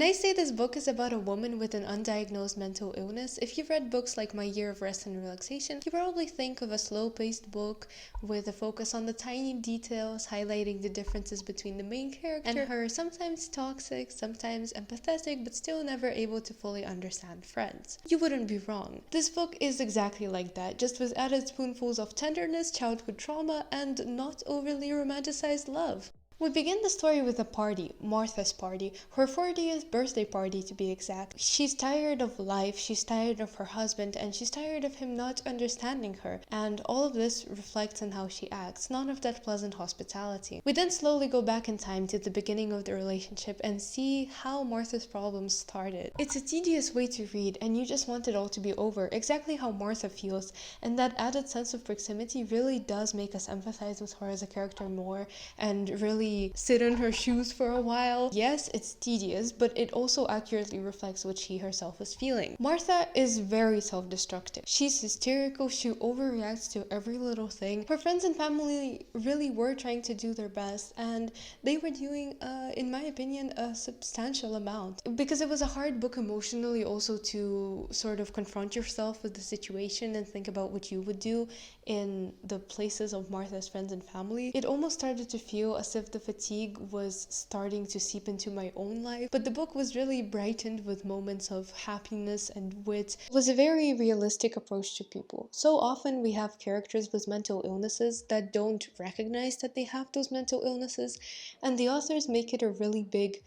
When I say this book is about a woman with an undiagnosed mental illness, if you've read books like My Year of Rest and Relaxation, you probably think of a slow-paced book with a focus on the tiny details, highlighting the differences between the main character and her sometimes toxic, sometimes empathetic, but still never able to fully understand friends. You wouldn't be wrong. This book is exactly like that, just with added spoonfuls of tenderness, childhood trauma, and not overly romanticized love. We begin the story with a party, Martha's party, her 40th birthday party to be exact. She's tired of life, she's tired of her husband, and she's tired of him not understanding her, and all of this reflects on how she acts, none of that pleasant hospitality. We then slowly go back in time to the beginning of the relationship and see how Martha's problems started. It's a tedious way to read, and you just want it all to be over, exactly how Martha feels, and that added sense of proximity really does make us empathize with her as a character more, and really sit in her shoes for a while. Yes, it's tedious, but it also accurately reflects what she herself is feeling. Martha is very self-destructive. She's hysterical, she overreacts to every little thing. Her friends and family really were trying to do their best, and they were doing, in my opinion, a substantial amount. Because it was a hard book emotionally also to sort of confront yourself with the situation and think about what you would do in the places of Martha's friends and family. It almost started to feel as if the fatigue was starting to seep into my own life, but the book was really brightened with moments of happiness and wit. It was a very realistic approach to people. So often we have characters with mental illnesses that don't recognize that they have those mental illnesses, and the authors make it a really big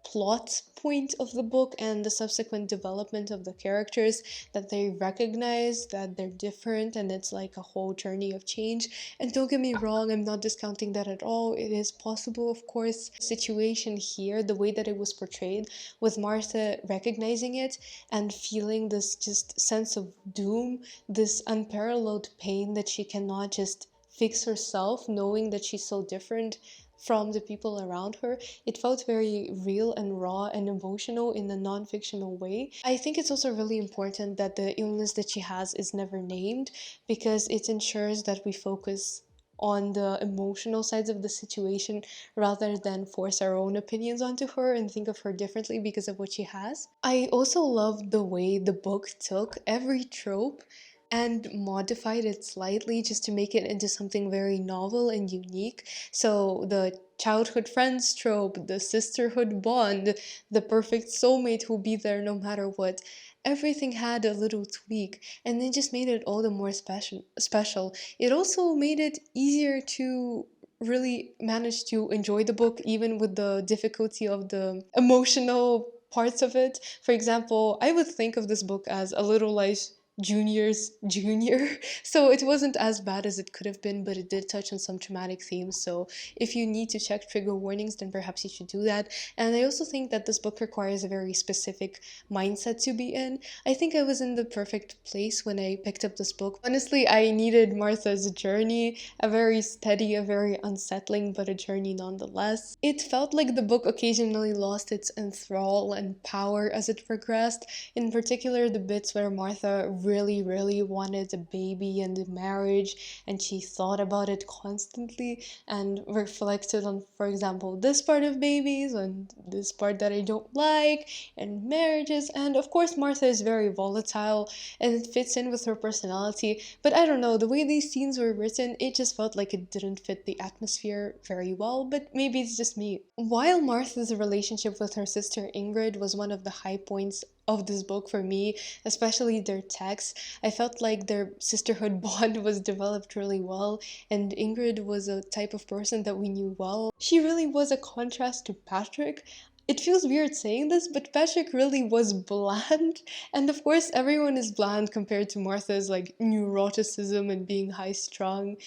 plot point of the book and the subsequent development of the characters, that they recognize that they're different and it's like a whole journey of change. And don't get me wrong, I'm not discounting that at all. It is possible, of course. The situation here, the way that it was portrayed, with Martha recognizing it and feeling this just sense of doom, this unparalleled pain that she cannot just fix herself, knowing that she's so different from the people around her. It felt very real and raw and emotional in a non-fictional way. I think it's also really important that the illness that she has is never named, because it ensures that we focus on the emotional sides of the situation rather than force our own opinions onto her and think of her differently because of what she has. I also loved the way the book took every trope and modified it slightly just to make it into something very novel and unique. So the childhood friends trope, the sisterhood bond, the perfect soulmate who'll be there no matter what, everything had a little tweak, and they just made it all the more special. It also made it easier to really manage to enjoy the book, even with the difficulty of the emotional parts of it. For example, I would think of this book as a Little Life Junior's Junior. So it wasn't as bad as it could have been, but it did touch on some traumatic themes. So if you need to check trigger warnings, then perhaps you should do that. And I also think that this book requires a very specific mindset to be in. I think I was in the perfect place when I picked up this book. Honestly, I needed Martha's journey, a very steady, a very unsettling, but a journey nonetheless. It felt like the book occasionally lost its enthrall and power as it progressed, in particular the bits where Martha really wanted a baby and a marriage, and she thought about it constantly and reflected on, for example, this part of babies and this part that I don't like, and marriages. And of course Martha is very volatile and it fits in with her personality, but I don't know, the way these scenes were written, it just felt like it didn't fit the atmosphere very well, but maybe it's just me. While Martha's relationship with her sister Ingrid was one of the high points of this book for me, especially their text, I felt like their sisterhood bond was developed really well, and Ingrid was a type of person that we knew well. She really was a contrast to Patrick. It feels weird saying this, but Patrick really was bland, and of course everyone is bland compared to Martha's like neuroticism and being high-strung.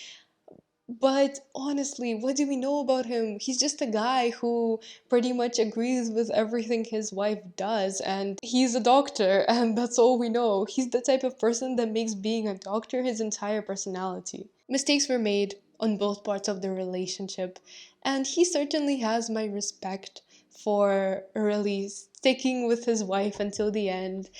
But honestly, what do we know about him? He's just a guy who pretty much agrees with everything his wife does, and he's a doctor, and that's all we know. He's the type of person that makes being a doctor his entire personality. Mistakes were made on both parts of the relationship, and he certainly has my respect for really sticking with his wife until the end.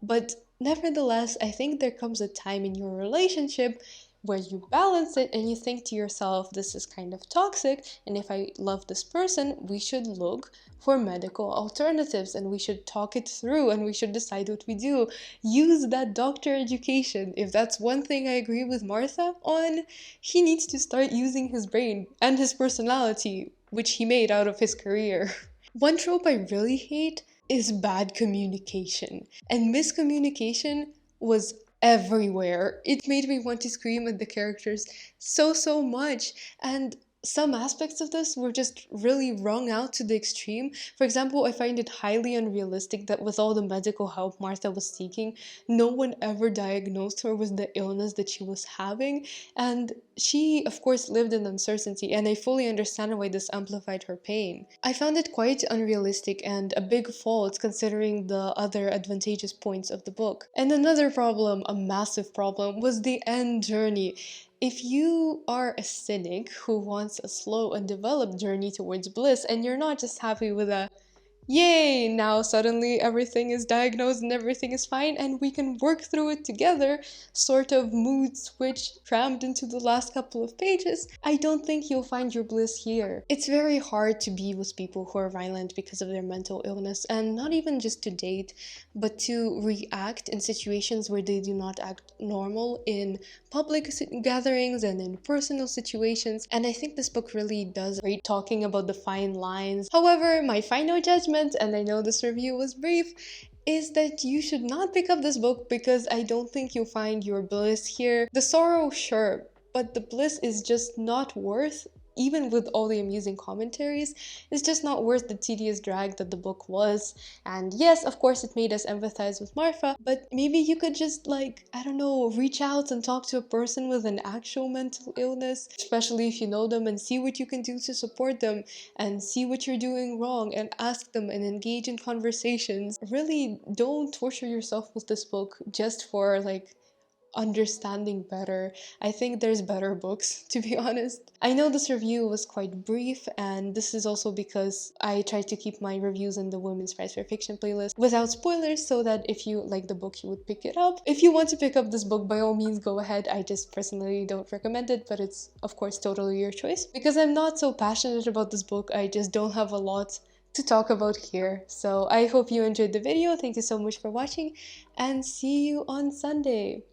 But nevertheless, I think there comes a time in your relationship where you balance it and you think to yourself, this is kind of toxic, and if I love this person, we should look for medical alternatives and we should talk it through and we should decide what we do. Use that doctor education. If that's one thing I agree with Martha on, he needs to start using his brain and his personality, which he made out of his career. One trope I really hate is bad communication, and miscommunication was everywhere. It made me want to scream at the characters so much, and some aspects of this were just really wrung out to the extreme. For example, I find it highly unrealistic that with all the medical help Martha was seeking, no one ever diagnosed her with the illness that she was having, and she, of course, lived in uncertainty, and I fully understand why this amplified her pain. I found it quite unrealistic and a big fault considering the other advantageous points of the book. And another problem, a massive problem, was the end journey. If you are a cynic who wants a slow and developed journey towards bliss, and you're not just happy with a yay, now suddenly everything is diagnosed and everything is fine and we can work through it together, sort of mood switch crammed into the last couple of pages, I don't think you'll find your bliss here. It's very hard to be with people who are violent because of their mental illness, and not even just to date, but to react in situations where they do not act normal in public gatherings and in personal situations, and I think this book really does great talking about the fine lines. However, my final judgment, and I know this review was brief, is that you should not pick up this book because I don't think you'll find your bliss here. The sorrow, sure, but the bliss is just not worth, even with all the amusing commentaries, it's just not worth the tedious drag that the book was. And yes, of course, it made us empathize with Martha, but maybe you could just, like, I don't know, reach out and talk to a person with an actual mental illness, especially if you know them, and see what you can do to support them and see what you're doing wrong and ask them and engage in conversations. Really, don't torture yourself with this book just for, like, understanding better. I think there's better books, to be honest. I know this review was quite brief, and this is also because I tried to keep my reviews in the Women's Prize for Fiction playlist without spoilers, so that if you like the book, you would pick it up. If you want to pick up this book, by all means, go ahead. I just personally don't recommend it, but it's, of course, totally your choice. Because I'm not so passionate about this book, I just don't have a lot to talk about here. So I hope you enjoyed the video. Thank you so much for watching, and see you on Sunday.